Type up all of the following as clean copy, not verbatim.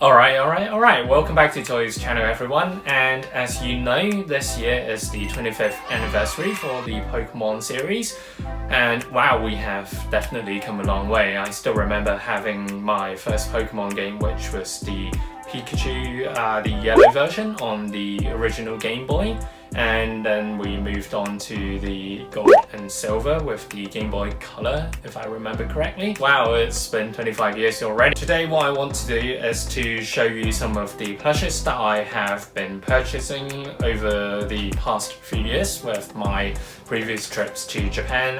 Alright. Welcome back to Toyo's channel, everyone. And as you know, this year is the 25th anniversary for the Pokemon series. And wow, we have definitely come a long way. I still remember having my first Pokemon game, which was the Pikachu, the yellow version on the original Game Boy. And then we moved on to the gold and silver with the Game Boy Color, if I remember correctly. Wow, it's been 25 years already. Today what I want to do is to show you some of the plushes that I have been purchasing over the past few years with my previous trips to Japan.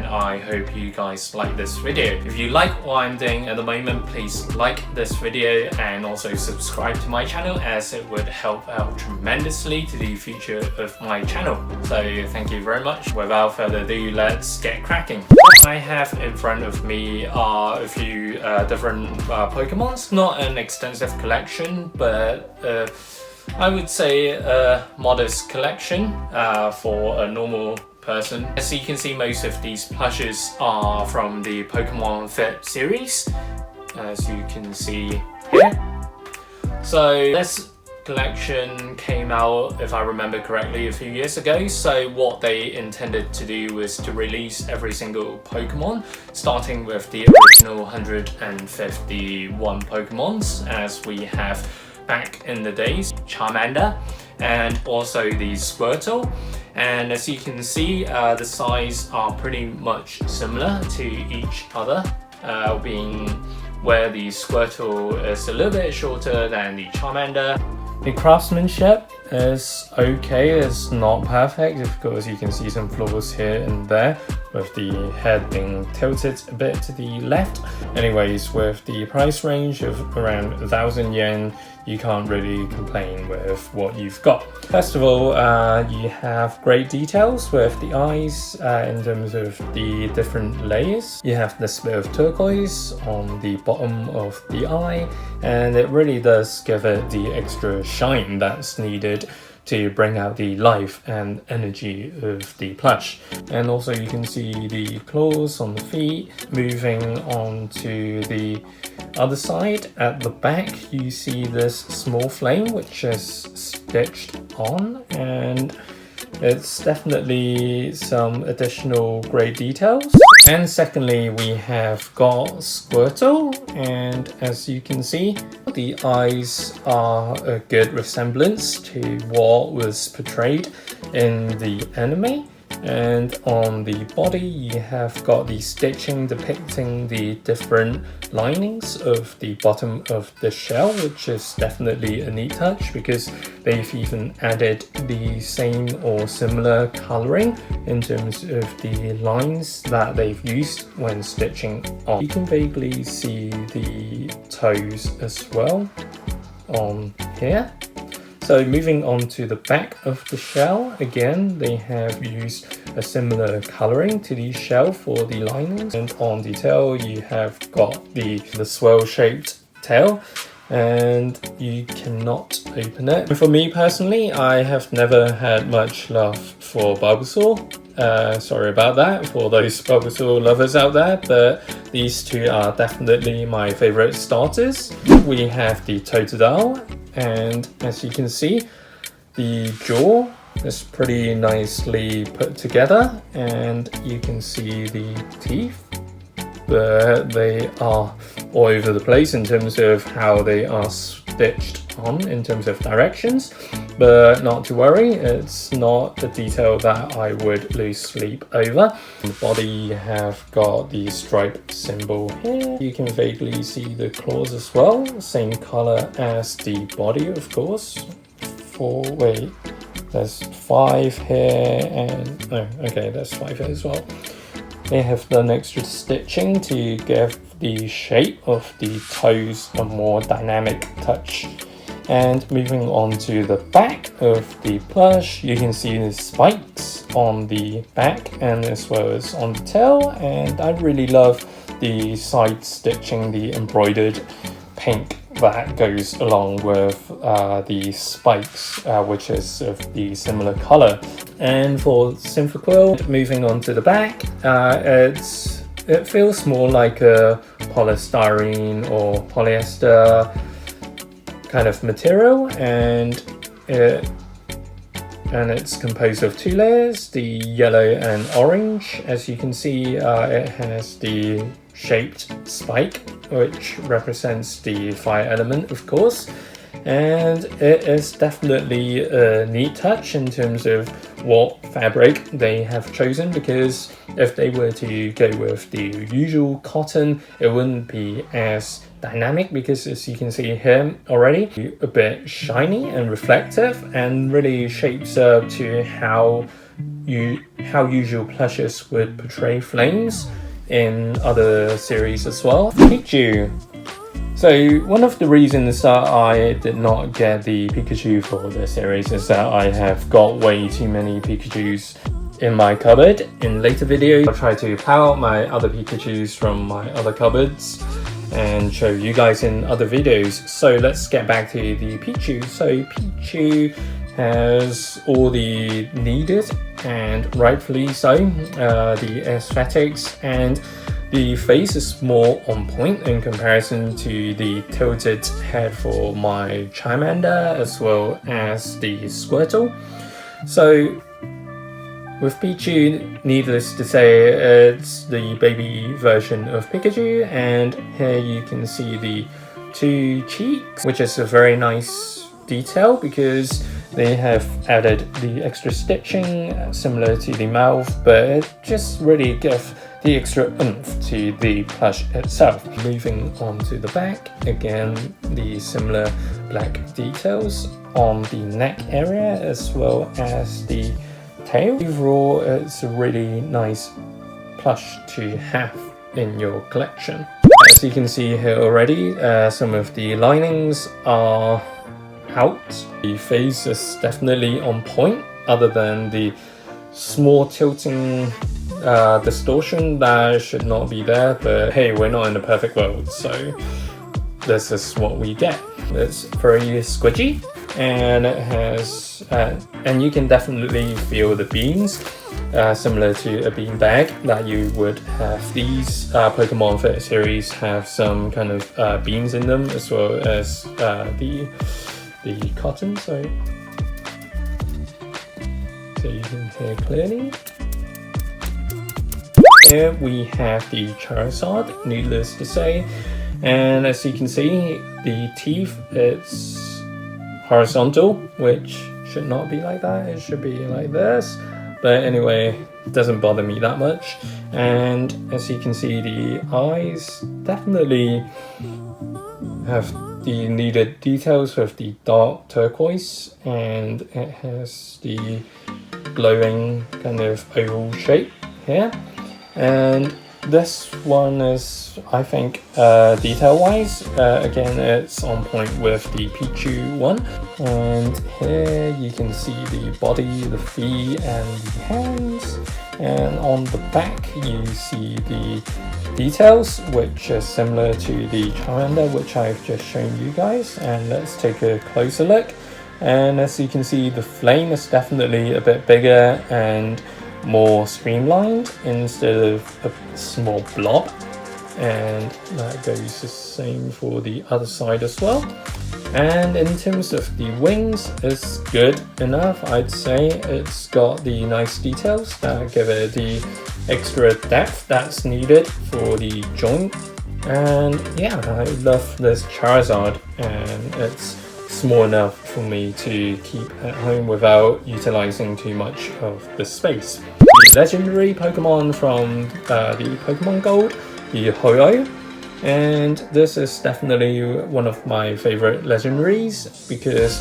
I hope you guys like this video. If you like what I'm doing at the moment, please like this video and also subscribe to my channel, as it would help out tremendously to the future of my channel. So thank you very much. Without further ado, let's get cracking. What I have in front of me are a few different Pokemons. Not an extensive collection, but I would say a modest collection for a normal person. As you can see, most of these plushes are from the Pokemon Fit series, as you can see here. So this collection came out, if I remember correctly, a few years ago. So what they intended to do was to release every single Pokemon, starting with the original 151 Pokemons, as we have back in the days, Charmander, and also the Squirtle. And as you can see, the size are pretty much similar to each other, being where the Squirtle is a little bit shorter than the Charmander. The craftsmanship is okay, it's not perfect. Of course, you can see some flaws here and there, with the head being tilted a bit to the left. Anyways, with the price range of around 1,000 yen, you can't really complain with what you've got. First of all, you have great details with the eyes in terms of the different layers. You have this bit of turquoise on the bottom of the eye, and it really does give it the extra shine that's needed to bring out the life and energy of the plush. And also you can see the claws on the feet. Moving on to the other side, at the back you see this small flame which is stitched on, and it's definitely some additional great details. And secondly, we have got Squirtle, and as you can see, the eyes are a good resemblance to what was portrayed in the anime. And on the body, you have got the stitching depicting the different linings of the bottom of the shell, which is definitely a neat touch because they've even added the same or similar coloring in terms of the lines that they've used when stitching on. You can vaguely see the toes as well on here. So moving on to the back of the shell, again they have used a similar coloring to the shell for the linings, and on the tail you have got the swirl shaped tail, and you cannot open it. For me personally, I have never had much love for Bulbasaur. Sorry about that for those Bulbasaur lovers out there, but these two are definitely my favorite starters. We have the Totodile, and as you can see, the jaw is pretty nicely put together, and you can see the teeth, but they are all over the place in terms of how they are stitched on in terms of directions. But not to worry, it's not a detail that I would lose sleep over. On the body, you have got the stripe symbol here. You can vaguely see the claws as well, same color as the body, of course. There's 5 here, and there's 5 here as well. They have done extra stitching to give the shape of the toes a more dynamic touch. And moving on to the back of the plush, you can see the spikes on the back and as well as on the tail, and I really love the side stitching, the embroidered pink that goes along with the spikes, which is of the similar color. And for Symphoquill, moving on to the back, it feels more like a polystyrene or polyester kind of material, and it's composed of 2 layers, the yellow and orange. As you can see, it has the shaped spike, which represents the fire element, of course. And it is definitely a neat touch in terms of what fabric they have chosen, because if they were to go with the usual cotton, it wouldn't be as dynamic, because as you can see here already, a bit shiny and reflective, and really shapes up to how usual plushes would portray flames in other series as well. Pikachu. So one of the reasons that I did not get the Pikachu for this series is that I have got way too many Pikachus in my cupboard. In later videos, I'll try to power out my other Pikachus from my other cupboards and show you guys in other videos. So let's get back to the Pichu. So Pichu has all the needed, and rightfully so, the aesthetics, and the face is more on point in comparison to the tilted head for my Charmander as well as the Squirtle. So with Pichu, needless to say, it's the baby version of Pikachu, and here you can see the 2 cheeks, which is a very nice detail because they have added the extra stitching similar to the mouth, but it just really gives the extra oomph to the plush itself. Moving on to the back, again the similar black details on the neck area as well as the tail. Overall, it's a really nice plush to have in your collection. As you can see here already, some of the linings are out. The face is definitely on point, other than the small tilting distortion that should not be there, but hey, we're not in the perfect world, so this is what we get. It's very squidgy, and it has and you can definitely feel the beans, similar to a bean bag that you would have. These Pokemon Fit series have some kind of beans in them, as well as the cotton, so you can hear clearly. Here we have the Charizard, needless to say, and as you can see, the teeth, it's horizontal, which should not be like that, it should be like this, but anyway, it doesn't bother me that much. And as you can see, the eyes definitely have the needed details with the dark turquoise, and it has the glowing kind of oval shape here. And this one is, I think, detail wise, again it's on point with the Pichu one. And here you can see the body, the feet and the hands, and on the back you see the details, which is similar to the Charmander, which I've just shown you guys. And let's take a closer look, and as you can see, the flame is definitely a bit bigger and more streamlined instead of a small blob, and that goes the same for the other side as well. And in terms of the wings, it's good enough, I'd say. It's got the nice details that give it the extra depth that's needed for the joint. And yeah, I love this Charizard, and it's small enough for me to keep at home without utilizing too much of the space. The legendary Pokemon from the Pokemon Gold, the Ho-Oh, and this is definitely one of my favorite legendaries because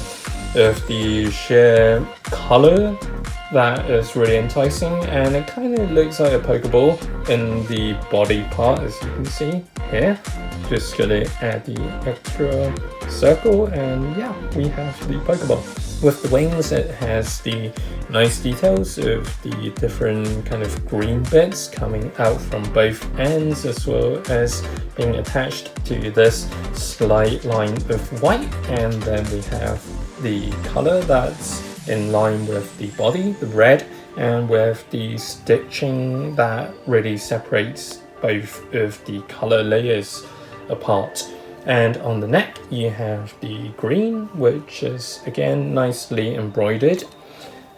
of the sheer color that is really enticing, and it kind of looks like a Pokeball in the body part, as you can see here. Just gonna add the extra circle, and yeah, we have the Pokeball. With the wings, it has the nice details of the different kind of green bits coming out from both ends, as well as being attached to this slight line of white. And then we have the color that's in line with the body, the red, and with the stitching that really separates both of the color layers apart. And on the neck you have the green, which is again nicely embroidered.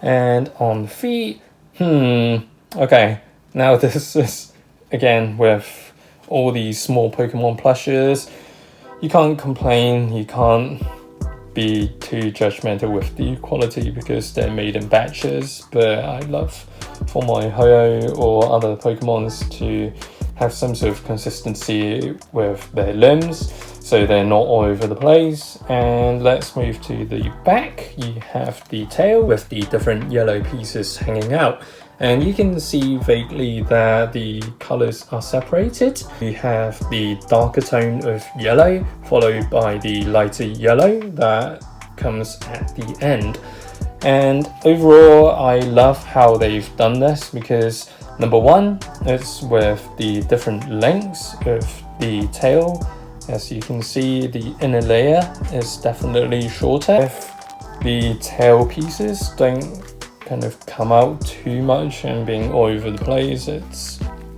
And on the feet, okay, now this is again with all these small Pokemon plushes. You can't complain, you can't be too judgmental with the quality because they're made in batches, but I love for my Ho-Oh or other Pokemons to have some sort of consistency with their limbs so they're not all over the place. And let's move to the back. You have the tail with the different yellow pieces hanging out, and you can see vaguely that the colors are separated. We have the darker tone of yellow followed by the lighter yellow that comes at the end. And overall, I love how they've done this because number one, it's with the different lengths of the tail. As you can see, the inner layer is definitely shorter. If the tail pieces don't kind of come out too much and being all over the place,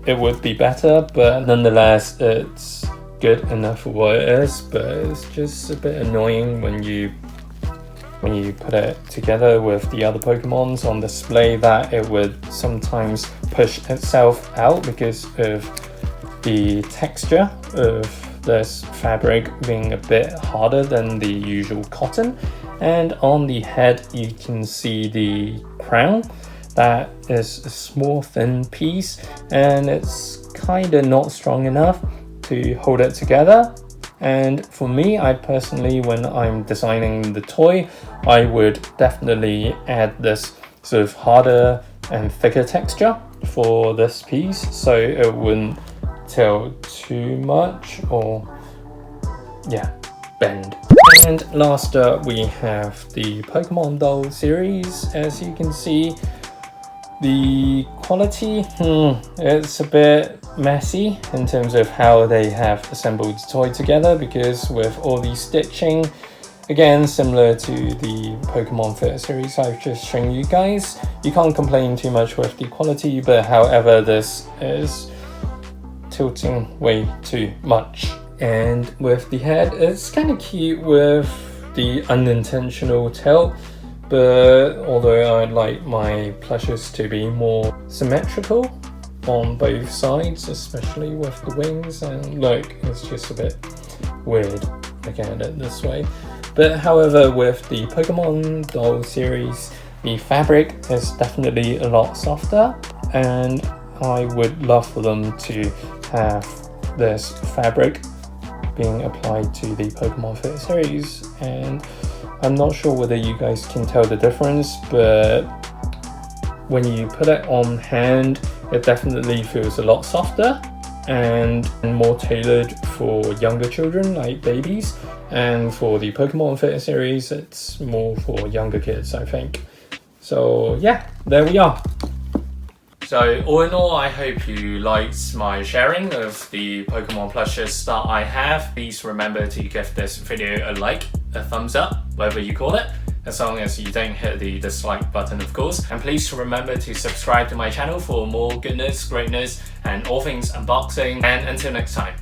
it would be better, but nonetheless it's good enough for what it is. But it's just a bit annoying when you put it together with the other Pokemons on display that it would sometimes push itself out because of the texture of this fabric being a bit harder than the usual cotton. And on the head you can see the crown. That is a small thin piece and it's kind of not strong enough to hold it together. And for me, I personally, when I'm designing the toy, I would definitely add this sort of harder and thicker texture for this piece so it wouldn't tilt too much or bend. And last up we have the Pokemon doll series. As you can see, the quality, it's a bit messy in terms of how they have assembled the toy together, because with all the stitching, again similar to the Pokemon Fit series I've just shown you guys, you can't complain too much with the quality, but however this is tilting way too much. And with the head, it's kind of cute with the unintentional tilt, but although I'd like my plushes to be more symmetrical on both sides, especially with the wings, and look, it's just a bit weird looking at it this way. But however, with the Pokemon doll series, the fabric is definitely a lot softer, and I would love for them to have this fabric being applied to the Pokemon Fit series. And I'm not sure whether you guys can tell the difference, but when you put it on hand, it definitely feels a lot softer and more tailored for younger children like babies. And for the Pokemon Fit series, it's more for younger kids, I think. So yeah, there we are. So all in all, I hope you liked my sharing of the Pokemon plushes that I have. Please remember to give this video a like, a thumbs up, whatever you call it, as long as you don't hit the dislike button, of course. And please remember to subscribe to my channel for more goodness, greatness, and all things unboxing. And until next time.